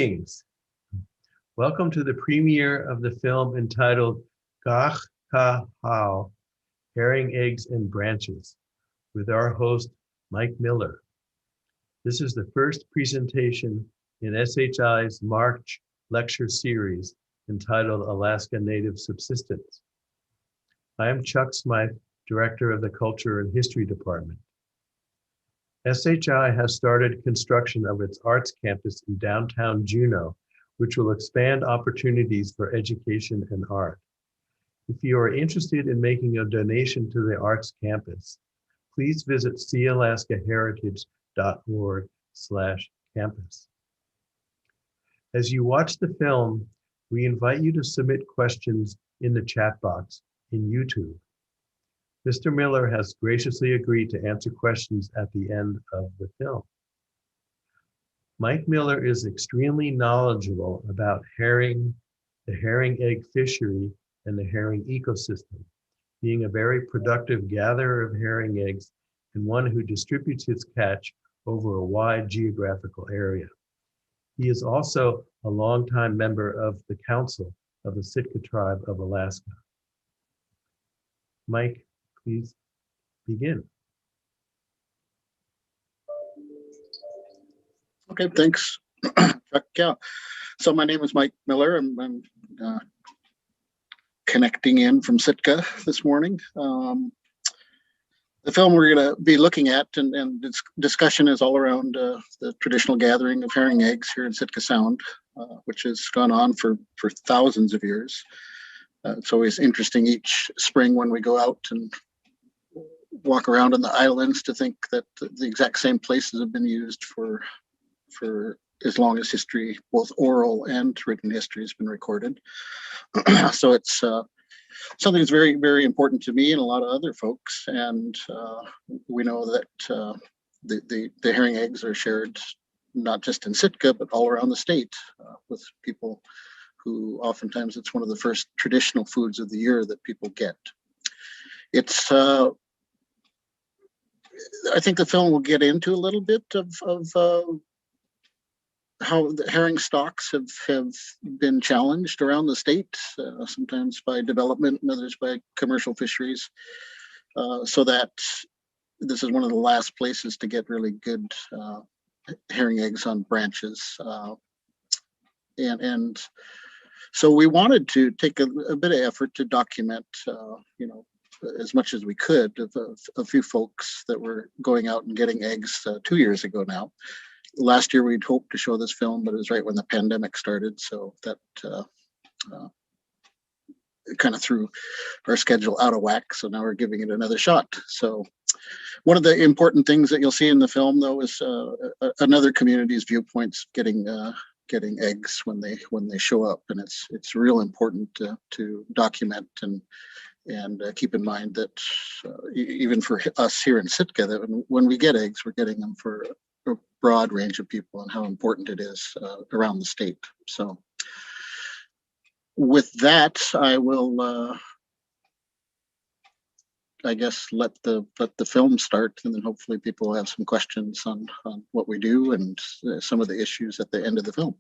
Greetings. Welcome to the premiere of the film entitled Haaw, Herring, Eggs, and Branches, with our host, Mike Miller. This is the first presentation in SHI's March lecture series entitled Alaska Native Subsistence. I am Chuck Smythe, Director of the Culture and History Department. SHI has started construction of its arts campus in downtown Juneau, which will expand opportunities for education and art. If you are interested in making a donation to the arts campus, please visit sealaskaheritage.org/campus. As you watch the film, we invite you to submit questions in the chat box in YouTube. Mr. Miller has graciously agreed to answer questions at the end of the film. Mike Miller is extremely knowledgeable about herring, the herring egg fishery, and the herring ecosystem, being a very productive gatherer of herring eggs and one who distributes his catch over a wide geographical area. He is also a longtime member of the Council of the Sitka Tribe of Alaska. Mike, please begin. Okay, thanks, Chuck. Yeah. So my name is Mike Miller. I'm connecting in from Sitka this morning. The film we're going to be looking at and discussion is all around the traditional gathering of herring eggs here in Sitka Sound, which has gone on for thousands of years. It's always interesting each spring when we go out and walk around on the islands to think that the exact same places have been used for as long as history, both oral and written history, has been recorded. So it's something that's very, very important to me and a lot of other folks. And we know that the herring eggs are shared not just in Sitka, but all around the state with people who oftentimes it's one of the first traditional foods of the year that people get. It's I think the film will get into a little bit of how the herring stocks have been challenged around the state, sometimes by development and others by commercial fisheries, so that this is one of the last places to get really good herring eggs on branches. And so we wanted to take a bit of effort to document, as much as we could of a few folks that were going out and getting eggs 2 years ago now. Last year we'd hoped to show this film, but it was right when the pandemic started, so that kind of threw our schedule out of whack. So now we're giving it another shot. So one of the important things that you'll see in the film, though, is another community's viewpoints getting eggs when they show up, and it's real important to document and keep in mind that even for us here in Sitka, that when we get eggs, we're getting them for a broad range of people and how important it is around the state. So with that, I will, I guess, let the film start, and then hopefully people will have some questions on what we do and some of the issues at the end of the film.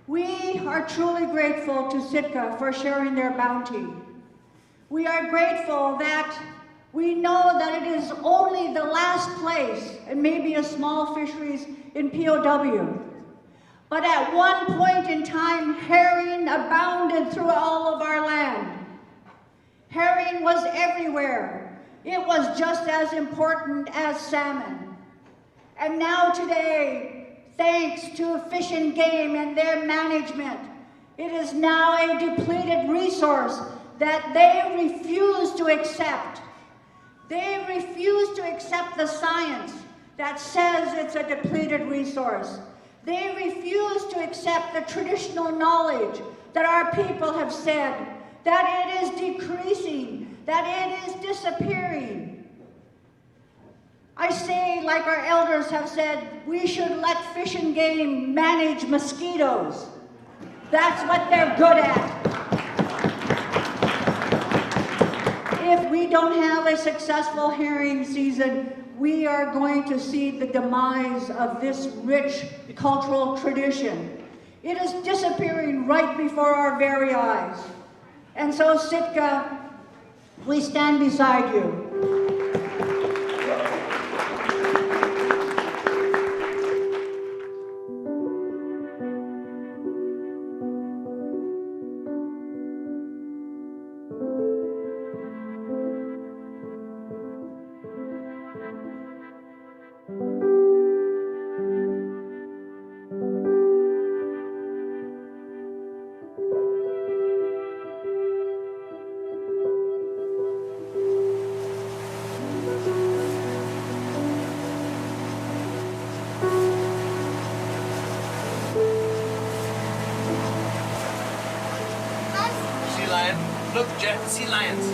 We are truly grateful to Sitka for sharing their bounty. We are grateful that we know that it is only the last place, and maybe a small fisheries in POW. But at one point in time, herring abounded through all of our land. Herring was everywhere. It was just as important as salmon. And now today, thanks to Fish and Game and their management, it is now a depleted resource that they refuse to accept. They refuse to accept the science that says it's a depleted resource. They refuse to accept the traditional knowledge that our people have said, that it is decreasing, that it is disappearing. I say, like our elders have said, we should let Fish and Game manage mosquitoes. That's what they're good at. If we don't have a successful herring season, we are going to see the demise of this rich cultural tradition. It is disappearing right before our very eyes. And so, Sitka, we stand beside you. Look, Jeff, sea lions.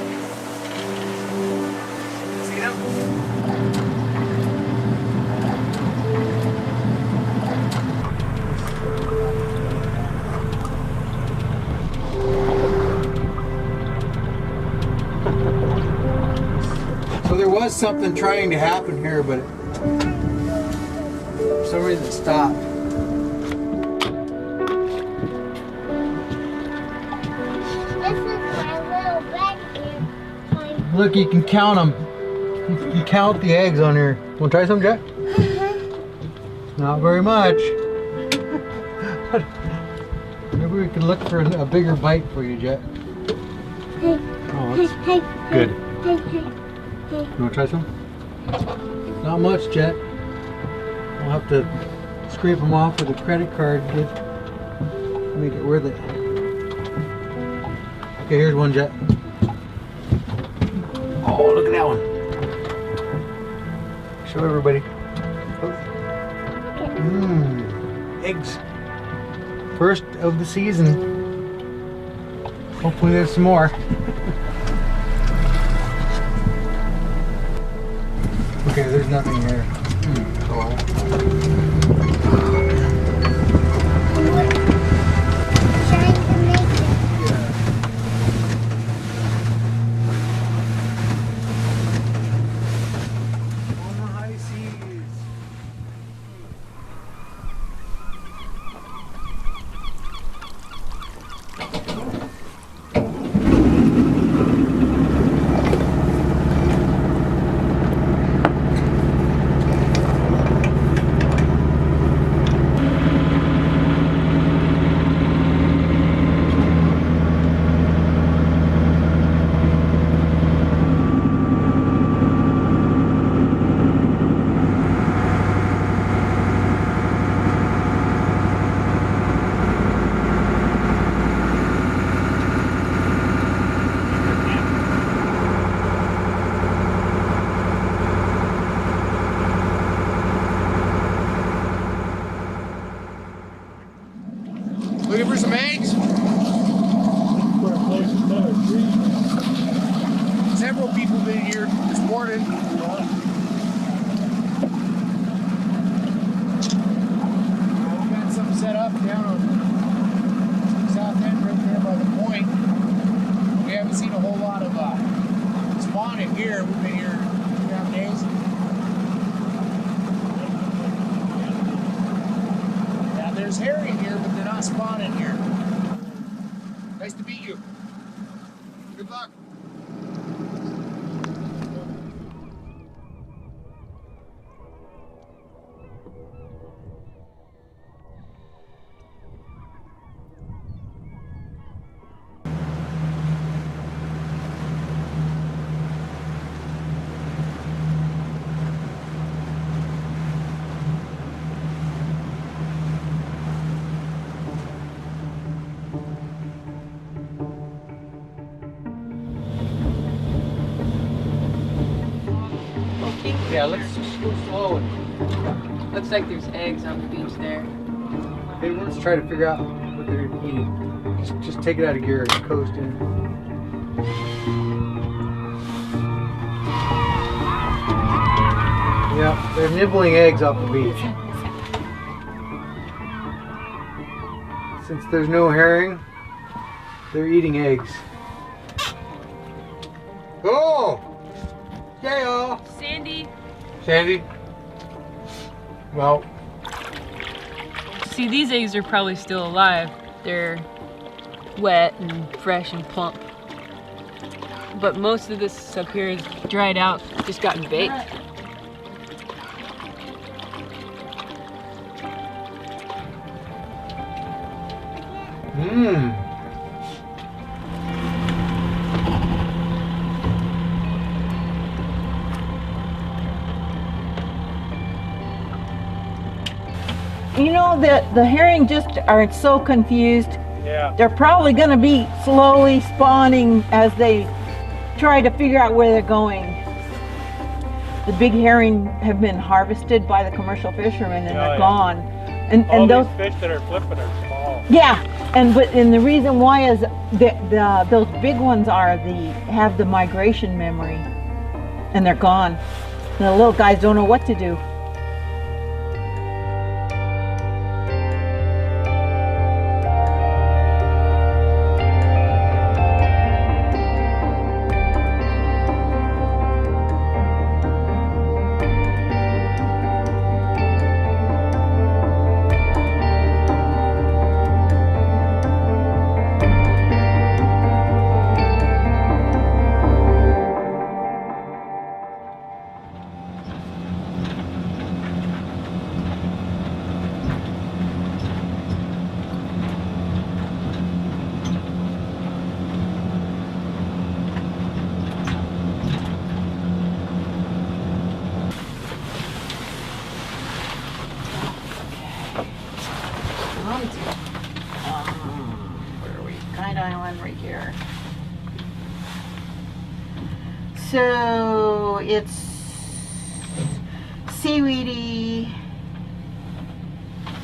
See them? So there was something trying to happen here, but for some reason it stopped. Look, you can count them. You can count the eggs on here. Want to try some, Jet? Not very much. Maybe we can look for a bigger bite for you, Jet. Oh, that's good. You want to try some? Not much, Jet. I'll have to scrape them off with a credit card to make it worth it. Okay, here's one, Jet. Oh, look at that one. Show everybody. Eggs. First of the season. Hopefully there's some more. Okay, there's nothing here. not spawn in here. Nice to meet you. Good luck. Yeah, let's just go slow. Looks like there's eggs on the beach there. Hey, let's try to figure out what they're eating. Just take it out of gear and coast in. Yeah, they're nibbling eggs off the beach. Since there's no herring, they're eating eggs. Oh! Yeah! Sandy. Sandy? Well, See, these eggs are probably still alive. They're wet and fresh and plump. But most of this up here is dried out, just gotten baked. mmm. You know, the herring just are so confused. Yeah. They're probably going to be slowly spawning as they try to figure out where they're going. The big herring have been harvested by the commercial fishermen and they're gone. And those fish that are flipping are small. yeah, and the reason why is those big ones have the migration memory, and they're gone. And the little guys don't know what to do. Where are we? Kind Island right here. So it's seaweedy.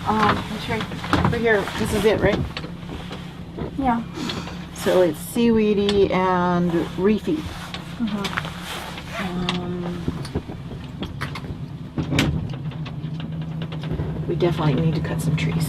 It's right over here. This is it, right? Yeah. So it's seaweedy and reefy. We definitely need to cut some trees.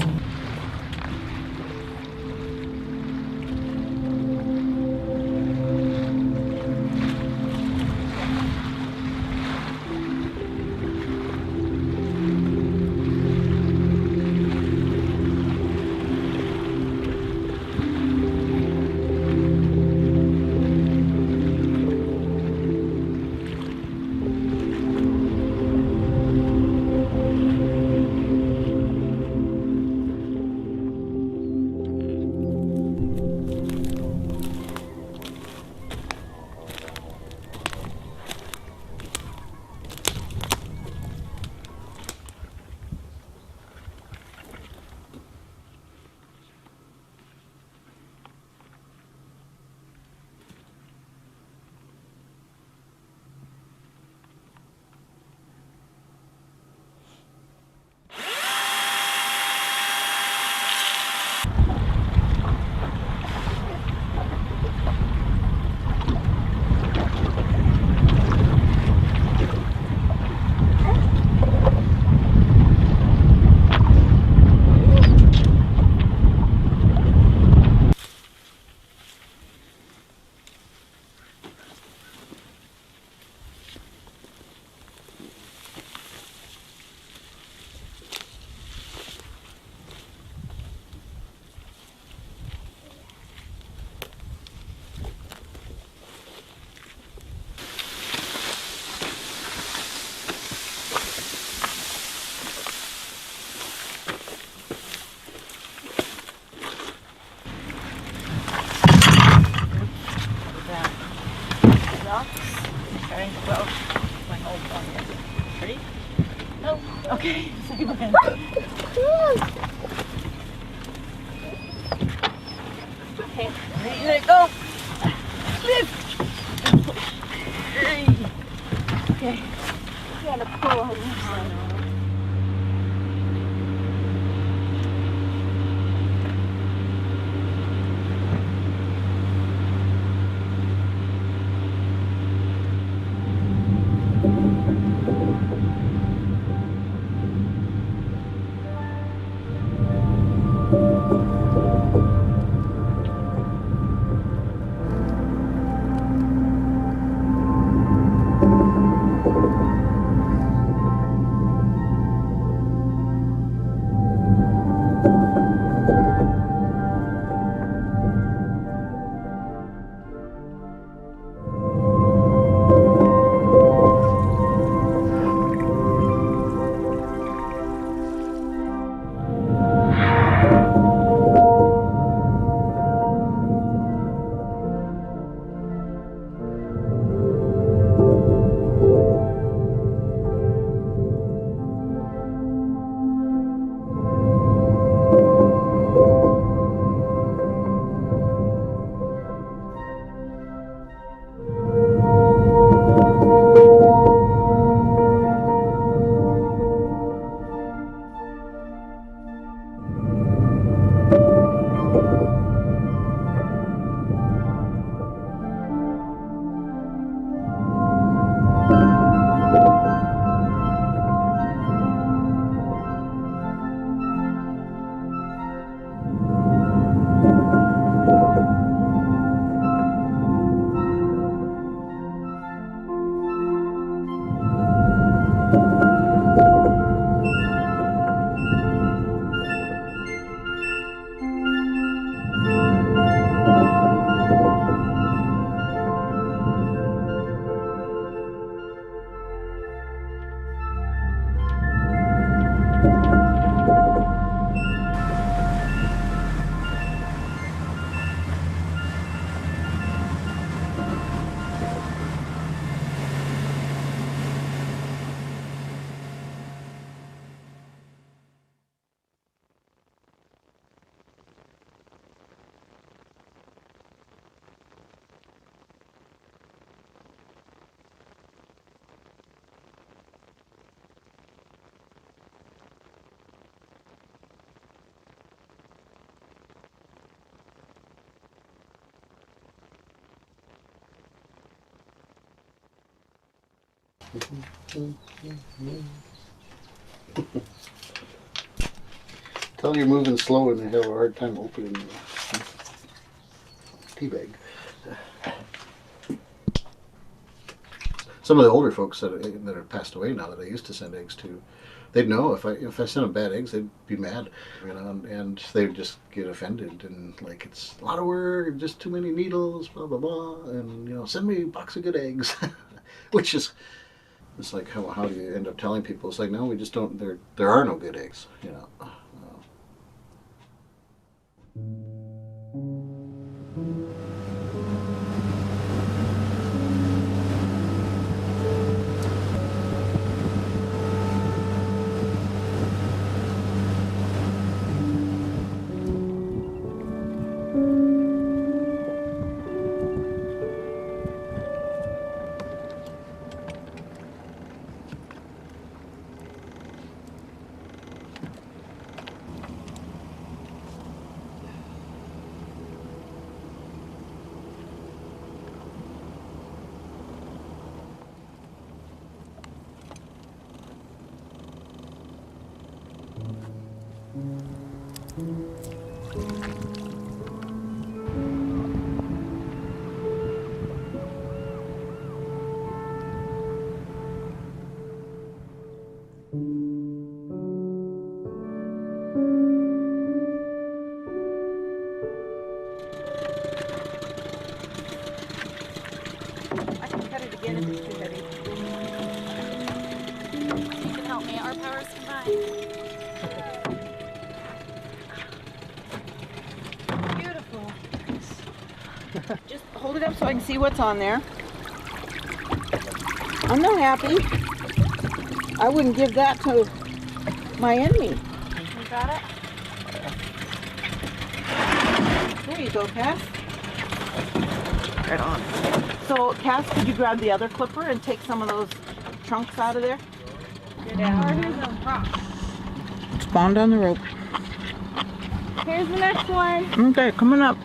Okay, so you win. Okay, ready to go. Lift. Okay. You gotta pull on this side. Tell you're moving slow and they have a hard time opening the tea bag. Some of the older folks that are passed away now that I used to send eggs to, they'd know if I sent them bad eggs, they'd be mad, you know, and they'd just get offended and like, it's a lot of work, just too many needles, blah blah blah, and you know, send me a box of good eggs, which is, it's like how do you end up telling people? It's like, no, we just don't. There are no good eggs, you know. I can cut it again if it's too heavy. You can help me. Our powers combined. Beautiful. Just hold it up so I can see what's on there. I'm not happy. I wouldn't give that to my enemy. You got it? There you go, Cass. Right on. So, Cass, could you grab the other clipper and take some of those chunks out of there? Here's a rock. Spawned on the rope. Here's the next one. Okay, coming up.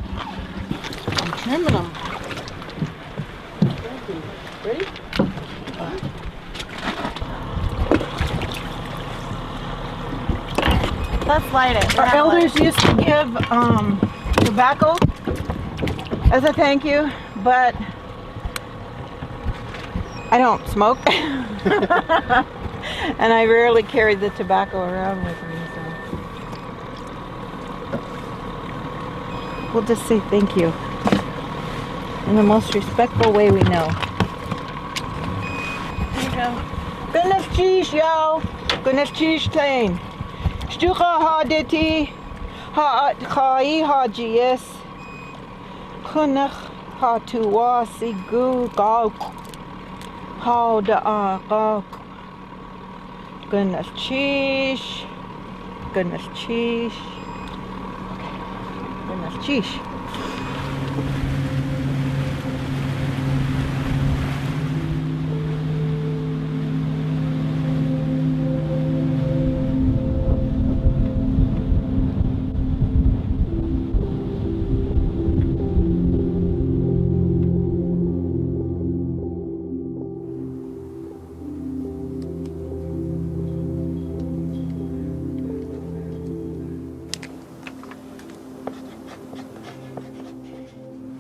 I'm trimming them. Ready? Let's light it. Our elders used to give tobacco as a thank you, but I don't smoke. And I rarely carry the tobacco around with me, so we'll just say thank you in the most respectful way we know. Here you go. Goodness cheese, yo! Goodness cheese, Tain. Stucha ha diti, ha kai ha gs. Kunach ha tuwa sigu gauk. How da gauk. Goodness cheese. Goodness cheese. Goodness cheese.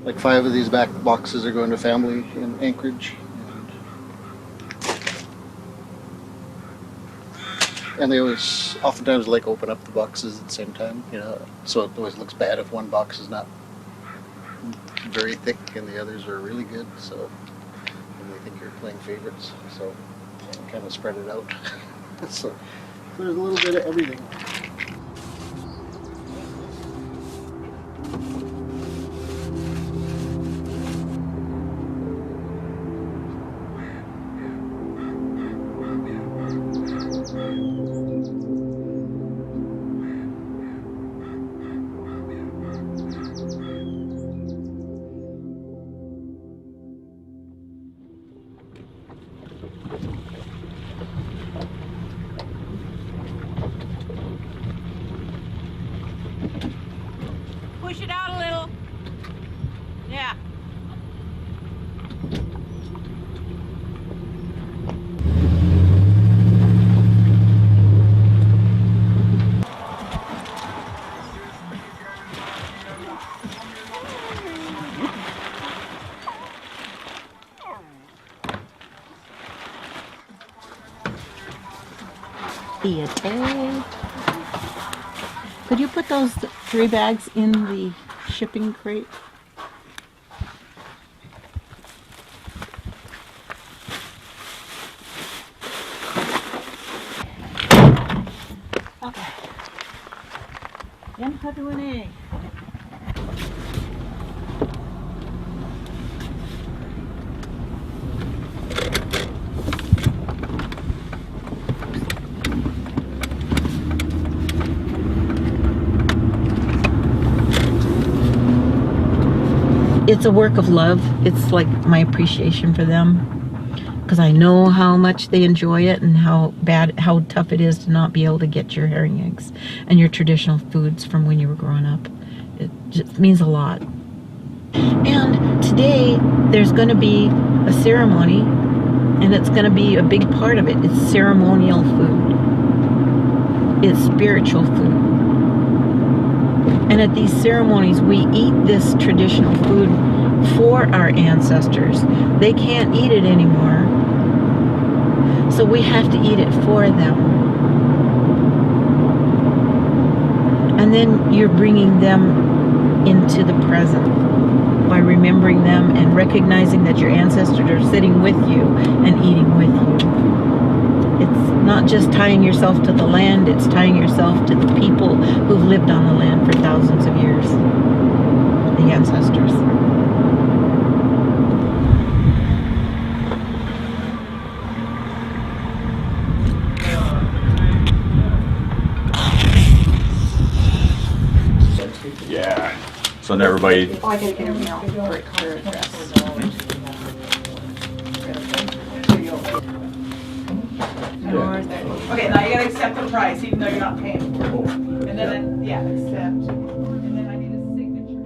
Like 5 of these back boxes are going to family in Anchorage. And they always, oftentimes, like open up the boxes at the same time, you know, so it always looks bad if one box is not very thick and the others are really good, so and they think you're playing favorites, so you kind of spread it out. So there's a little bit of everything. Push it out a little. Yeah. Could you put those 3 bags in the shipping crate? Okay. Yan ka doon eh. It's a work of love. It's like my appreciation for them, because I know how much they enjoy it and how tough it is to not be able to get your herring eggs and your traditional foods from when you were growing up. It just means a lot. And today there's going to be a ceremony, and it's going to be a big part of it. It's ceremonial food. It's spiritual food. And at these ceremonies, we eat this traditional food for our ancestors. They can't eat it anymore, so we have to eat it for them. And then you're bringing them into the present by remembering them and recognizing that your ancestors are sitting with you and eating with you. It's not just tying yourself to the land, it's tying yourself to the people who've lived on the land for thousands of years, the ancestors. So now everybody. Oh, I gotta get everything out for address. Okay, now you gotta accept the price, even though you're not paying for it. And then, yeah, accept. And then I need a signature.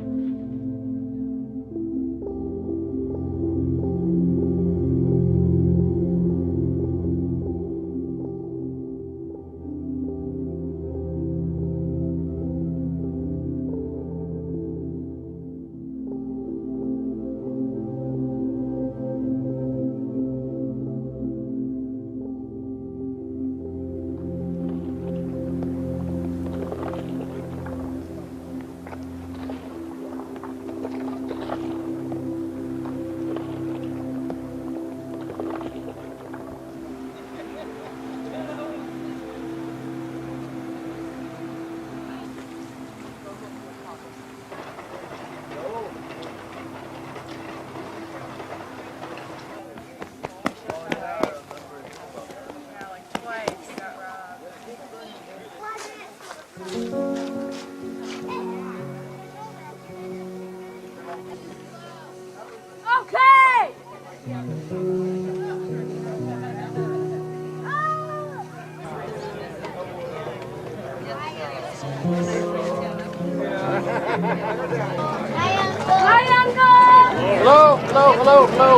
Hello, hello, hello, hello.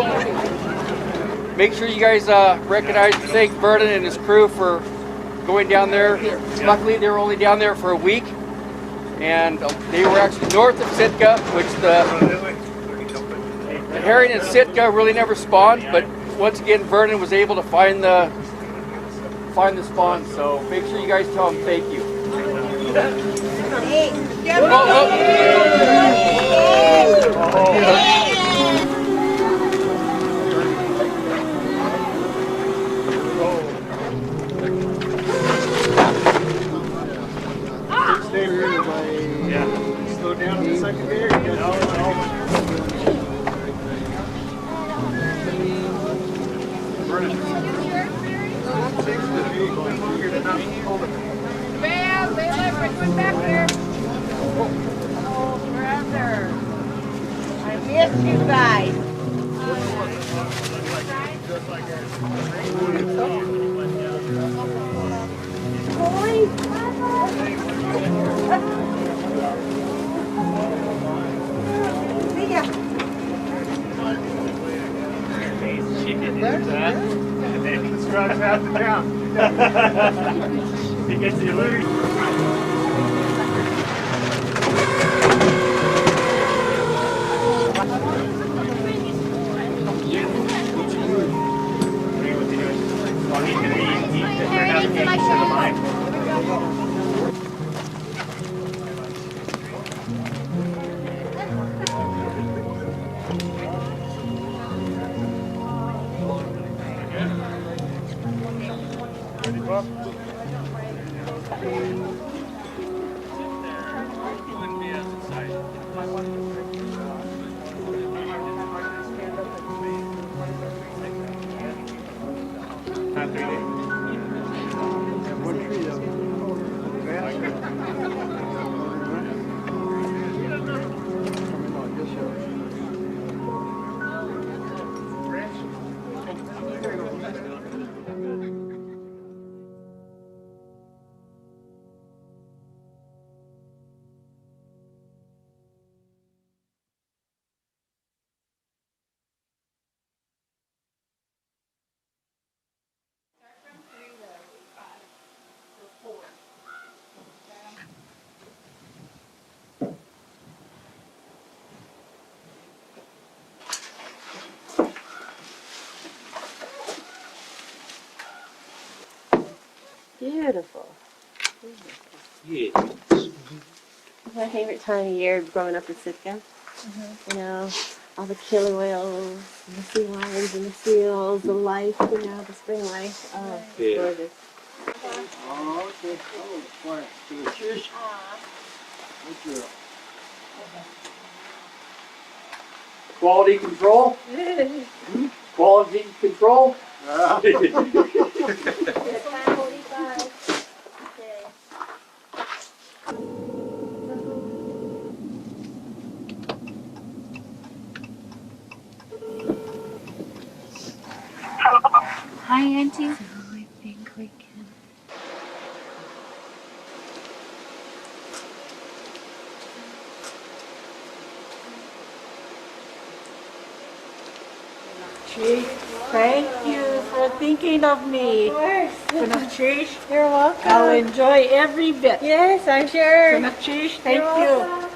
Make sure you guys recognize and thank Vernon and his crew for going down there. Luckily, they were only down there for a week, and they were actually north of Sitka, which the herring in Sitka really never spawned. But once again, Vernon was able to find the spawn. So make sure you guys tell him thank you. Slow down in the second gear. Bam! They live right back here. Oh, brother. I missed you guys. See ya. This drives half the town. He gets the alert. Beautiful. Yeah. My favorite time of year growing up in Sitka. You know, all the killer whales, and the sea lions and the seals, the life, you know, the spring life. Oh, it's gorgeous. Oh, okay. Oh, quiet. Cheers. Good girl. Quality control. Quality control. So I think we can. Thank you for thinking of me. Of course. You're welcome. I'll enjoy every bit. Yes, I'm sure. Thank you.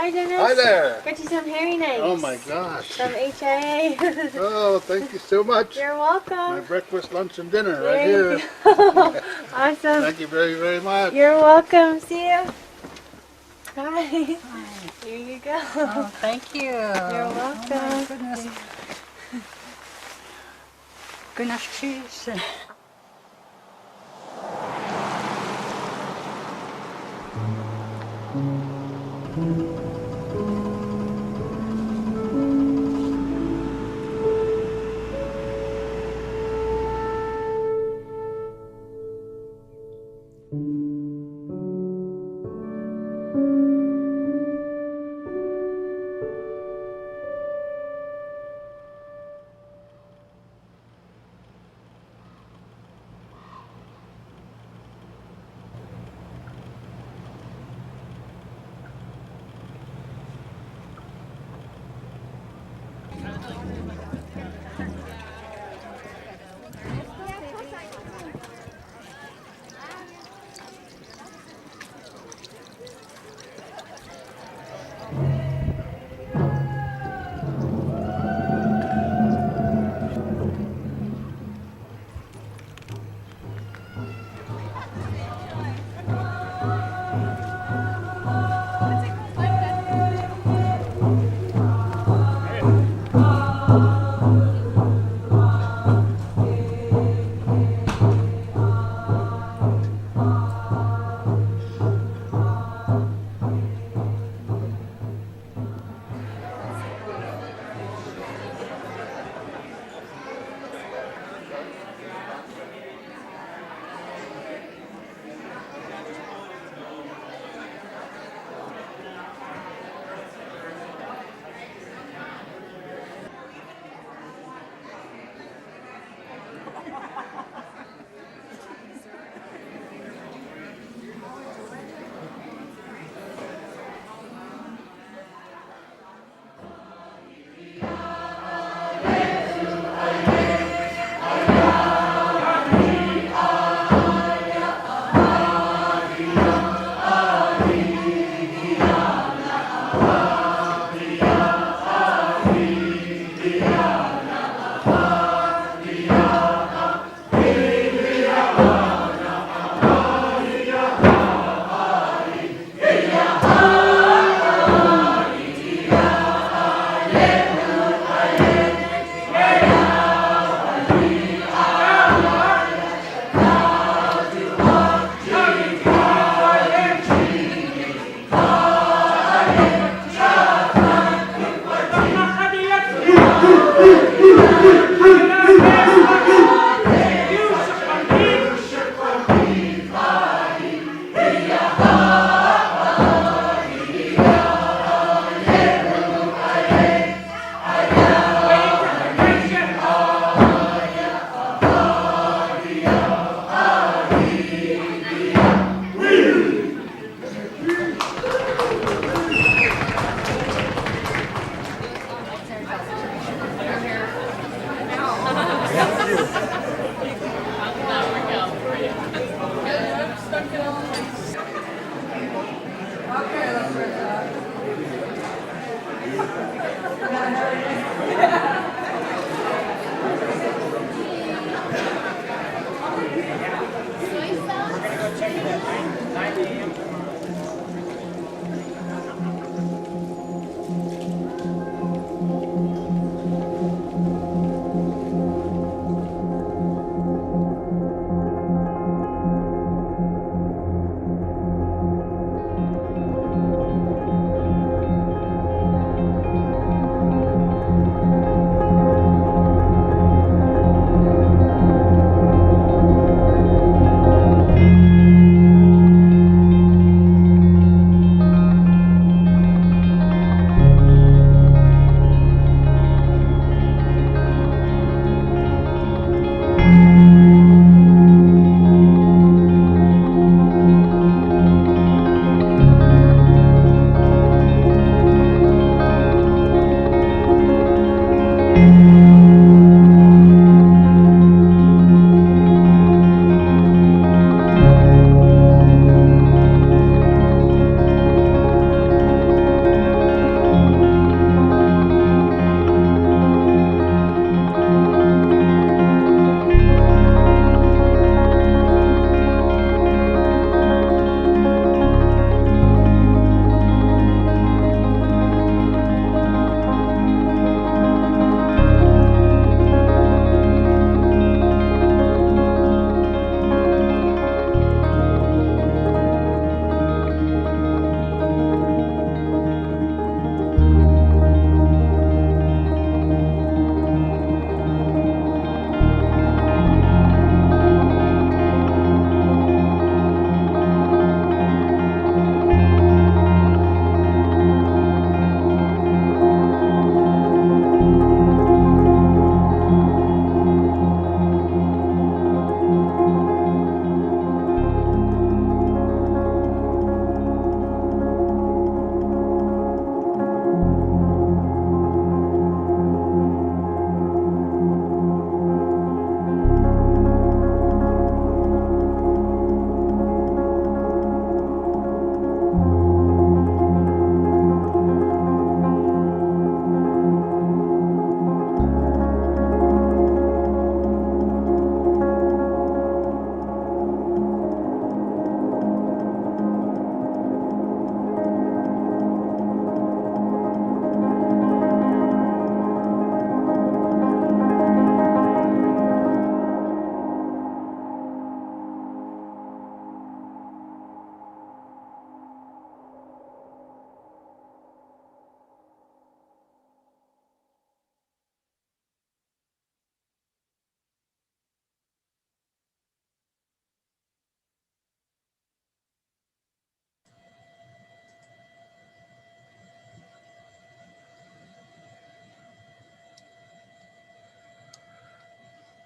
Hi, Dennis. Hi there. Got you some herring eggs. Oh my gosh. From HIA. Oh, thank you so much. You're My welcome. breakfast, lunch, and dinner right There you here. go. Awesome. Thank you very, very much. You're welcome. See you. Hi. Here you go. Oh, thank you. You're welcome. Oh, my goodness. Goodness cheese.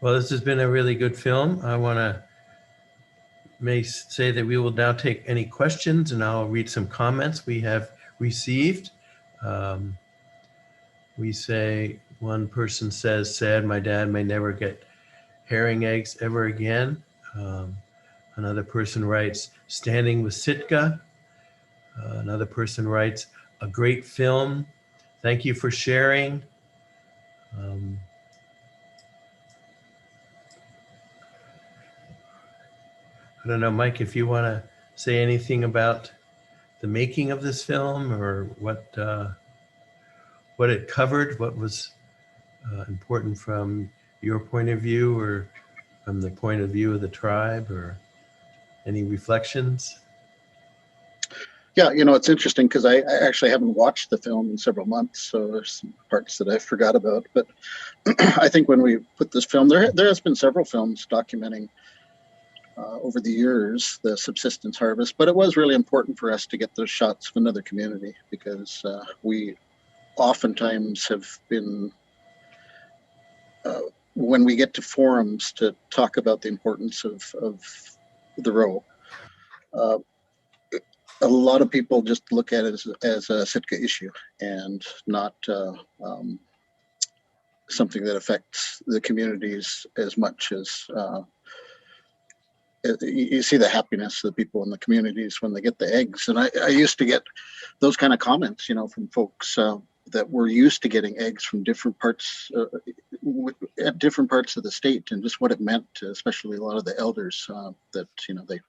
Well, this has been a really good film. I want to say that we will now take any questions, and I'll read some comments we have received. We say, one person says, sad, my dad may never get herring eggs ever again. Another person writes, standing with Sitka. Another person writes, a great film. Thank you for sharing. I don't know, Mike, if you want to say anything about the making of this film, or what it covered, what was important from your point of view, or from the point of view of the tribe, or any reflections? Yeah, you know, it's interesting because I actually haven't watched the film in several months, so there's some parts that I forgot about. But I think when we put this film, there has been several films documenting over the years the subsistence harvest, but it was really important for us to get those shots of another community, because we oftentimes have been, when we get to forums to talk about the importance of the roe, a lot of people just look at it as a Sitka issue and not something that affects the communities as much as you see the happiness of the people in the communities when they get the eggs. And I used to get those kind of comments, you know, from folks that were used to getting eggs from different parts, at different parts of the state, and just what it meant to, especially a lot of the elders, that, you know, they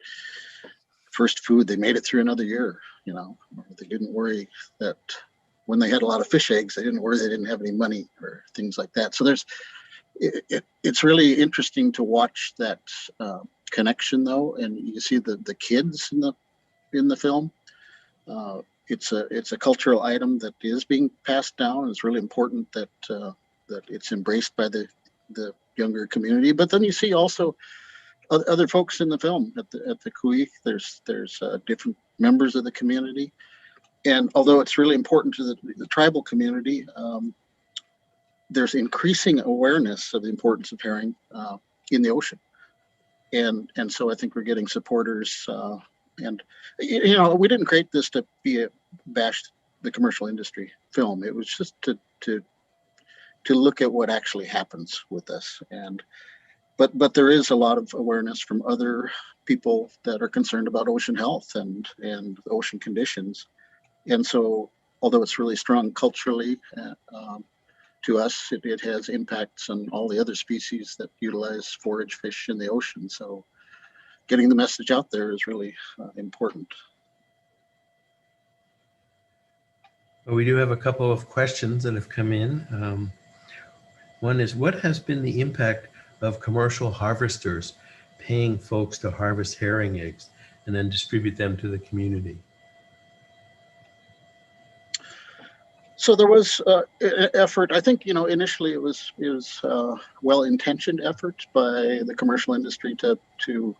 first food, they made it through another year, you know. They didn't worry that when they had a lot of fish eggs, they didn't worry they didn't have any money or things like that. So it's really interesting to watch that connection, though, and you see the kids in the film. It's a cultural item that is being passed down. It's really important that that it's embraced by the younger community. But then you see also other folks in the film at the Kui. There's different members of the community, and although it's really important to the tribal community, there's increasing awareness of the importance of herring in the ocean, and so I think we're getting supporters. And you know, we didn't create this to be a bash the commercial industry film. It was just to look at what actually happens with this. And but there is a lot of awareness from other people that are concerned about ocean health and ocean conditions. And so, although it's really strong culturally, to us, it has impacts on all the other species that utilize forage fish in the ocean. So getting the message out there is really important. Well, we do have a couple of questions that have come in. One is, what has been the impact of commercial harvesters paying folks to harvest herring eggs and then distribute them to the community? So there was effort. I think, you know, initially it was well-intentioned effort by the commercial industry to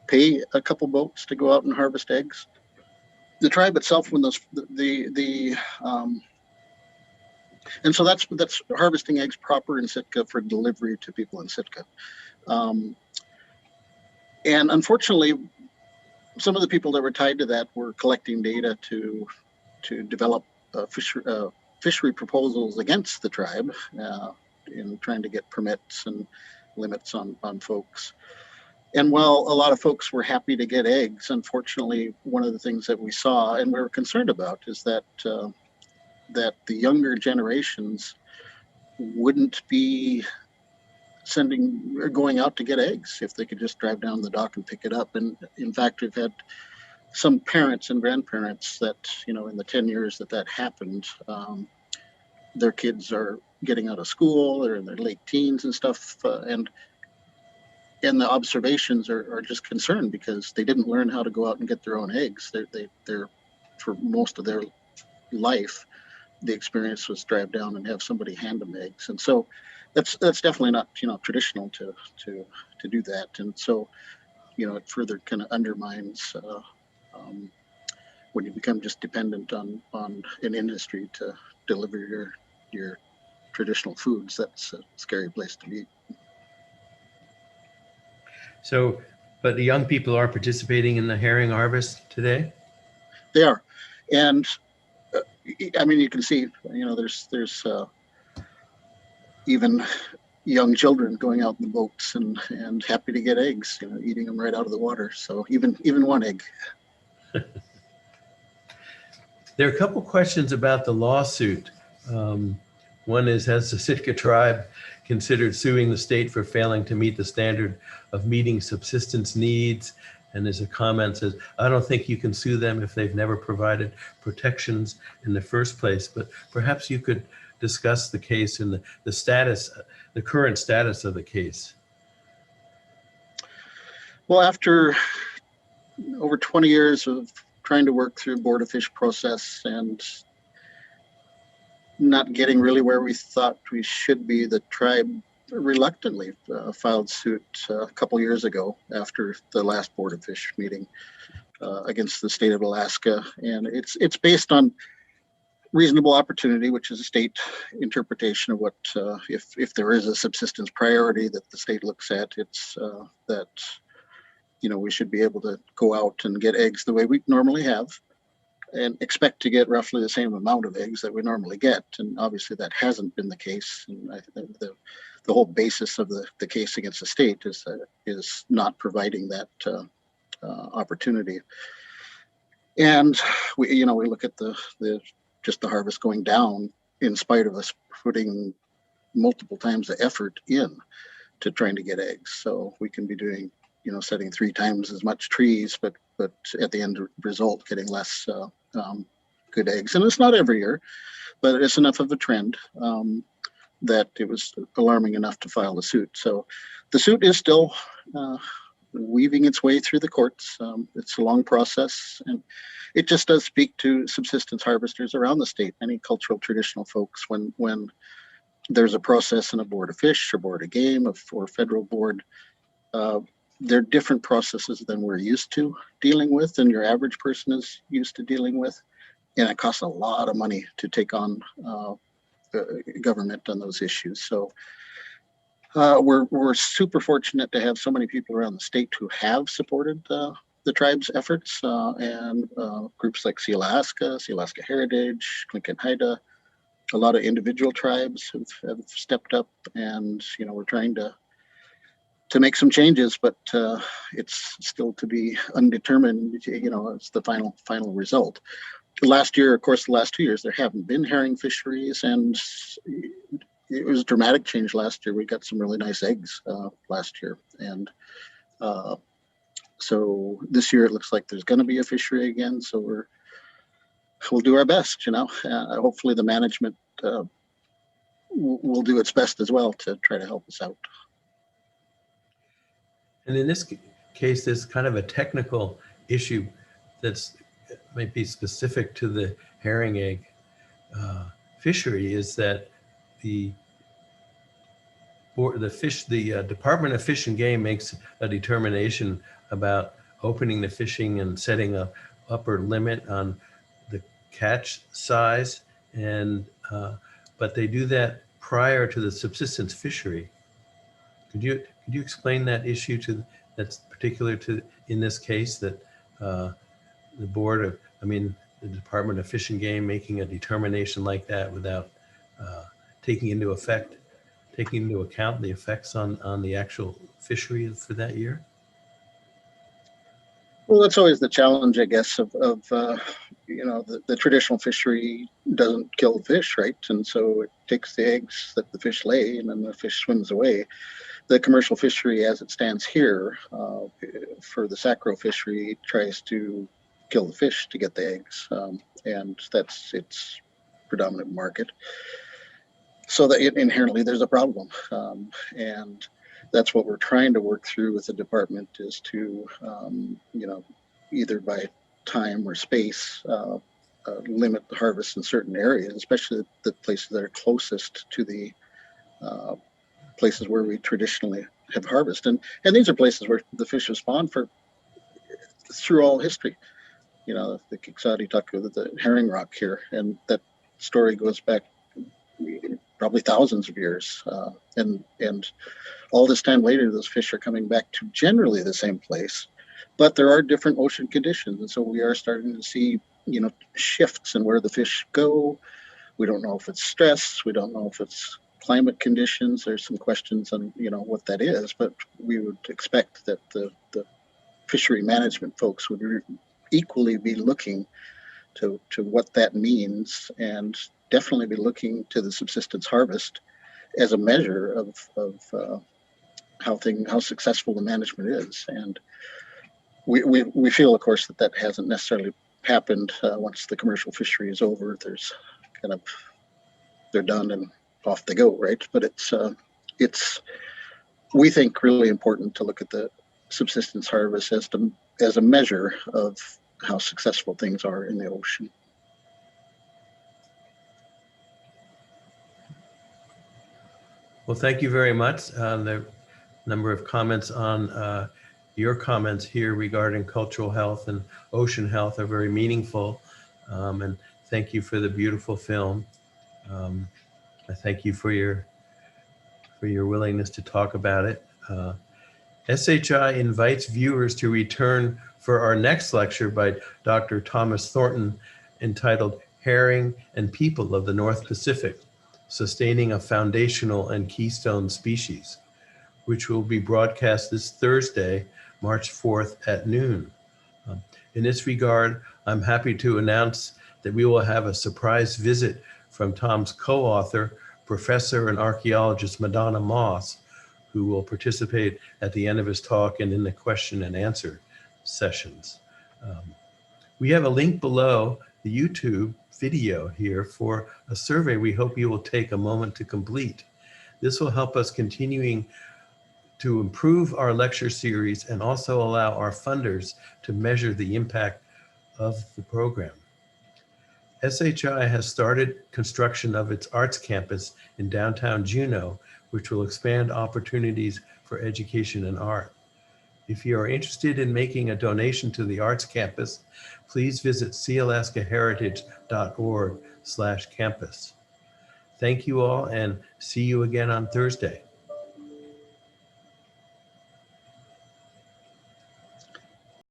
pay a couple boats to go out and harvest eggs. The tribe itself, when and so that's harvesting eggs proper in Sitka for delivery to people in Sitka. And unfortunately, some of the people that were tied to that were collecting data to develop fishery proposals against the tribe in trying to get permits and limits on folks. And while a lot of folks were happy to get eggs, unfortunately, one of the things that we saw and we were concerned about is that that the younger generations wouldn't be sending or going out to get eggs if they could just drive down the dock and pick it up. And in fact, we've had some parents and grandparents that, you know, in the 10 years that happened, their kids are getting out of school, they're in their late teens and stuff, and the observations are just concerned because they didn't learn how to go out and get their own eggs. They're for most of their life, the experience was drive down and have somebody hand them eggs. And so that's definitely not, you know, traditional to do that. And so, you know, it further kind of undermines when you become just dependent on an industry to deliver your traditional foods. That's a scary place to be. So, but the young people are participating in the herring harvest today? They are. And I mean, you can see, you know, there's even young children going out in the boats and happy to get eggs, you know, eating them right out of the water. So even one egg. There are a couple questions about the lawsuit. One is, has the Sitka tribe considered suing the state for failing to meet the standard of meeting subsistence needs? And there's a comment that says, I don't think you can sue them if they've never provided protections in the first place, but perhaps you could discuss the case and the status, the current status of the case. Well, after over 20 years of trying to work through Board of Fish process and not getting really where we thought we should be, the tribe reluctantly filed suit a couple years ago after the last Board of Fish meeting against the state of Alaska. And it's based on reasonable opportunity, which is a state interpretation of what, if there is a subsistence priority that the state looks at, it's that, you know, we should be able to go out and get eggs the way we normally have and expect to get roughly the same amount of eggs that we normally get. And obviously that hasn't been the case. And I think the whole basis of the case against the state is not providing that opportunity. And we look at the harvest going down in spite of us putting multiple times the effort in to trying to get eggs. So we can be doing, you know, setting 3 times as much trees, but at the end result getting less good eggs. And it's not every year, but it's enough of a trend that it was alarming enough to file the suit. So the suit is still weaving its way through the courts. It's a long process, and it just does speak to subsistence harvesters around the state, any cultural traditional folks, when there's a process in a Board of Fish or Board of Game or federal board. They're different processes than we're used to dealing with and your average person is used to dealing with. And it costs a lot of money to take on government on those issues. So we're super fortunate to have so many people around the state who have supported the tribe's efforts and groups like Sealaska, Sealaska Heritage, Clinton Haida. A lot of individual tribes have stepped up, and you know, we're trying to make some changes, but it's still to be undetermined. You know, it's the final result. Last year, of course, the last 2 years, there haven't been herring fisheries, and it was a dramatic change last year. We got some really nice eggs last year, and so this year it looks like there's going to be a fishery again. So we'll do our best. You know, hopefully the management will do its best as well to try to help us out. And in this case, there's kind of a technical issue that's might be specific to the herring egg fishery, is that the Department of Fish and Game makes a determination about opening the fishing and setting a upper limit on the catch size, and but they do that prior to the subsistence fishery. Could you explain that issue that's particular to in this case, that the Department of Fish and Game making a determination like that without taking into account the effects on the actual fishery for that year? Well, that's always the challenge, I guess, of you know, the traditional fishery doesn't kill the fish, right? And so it takes the eggs that the fish lay, and then the fish swims away. The commercial fishery, as it stands here, for the sacro fishery, tries to kill the fish to get the eggs, and that's its predominant market. So that inherently there's a problem, and that's what we're trying to work through with the department, is to, you know, either by time or space, limit the harvest in certain areas, especially the places that are closest to the places where we traditionally have harvested. And these are places where the fish have spawned through all history. You know, the Kiksadi Taku, the herring rock here, and that story goes back probably thousands of years. And all this time later, those fish are coming back to generally the same place, but there are different ocean conditions. And so we are starting to see, shifts in where the fish go. We don't know if it's stress. We don't know if it's climate conditions. There's some questions on, what that is, but we would expect that the fishery management folks would equally be looking to what that means, and definitely be looking to the subsistence harvest as a measure of how successful the management is. And we feel, of course, that hasn't necessarily happened once the commercial fishery is over. There's they're done and off they go, right? But it's we think really important to look at the subsistence harvest as a measure of how successful things are in the ocean. Well, thank you very much. The number of comments on your comments here regarding cultural health and ocean health are very meaningful. And thank you for the beautiful film. I thank you for your willingness to talk about it. SHI invites viewers to return for our next lecture by Dr. Thomas Thornton, entitled Herring and People of the North Pacific, Sustaining a Foundational and Keystone Species, which will be broadcast this Thursday, March 4th at noon. In this regard, I'm happy to announce that we will have a surprise visit from Tom's co-author, Professor and Archaeologist Madonna Moss, who will participate at the end of his talk and in the question and answer sessions. We have a link below the YouTube video here for a survey we hope you will take a moment to complete. This will help us continuing to improve our lecture series and also allow our funders to measure the impact of the program. SHI has started construction of its arts campus in downtown Juneau, which will expand opportunities for education and art. If you are interested in making a donation to the arts campus, please visit sealaskaheritage.org/campus. Thank you all, and see you again on Thursday.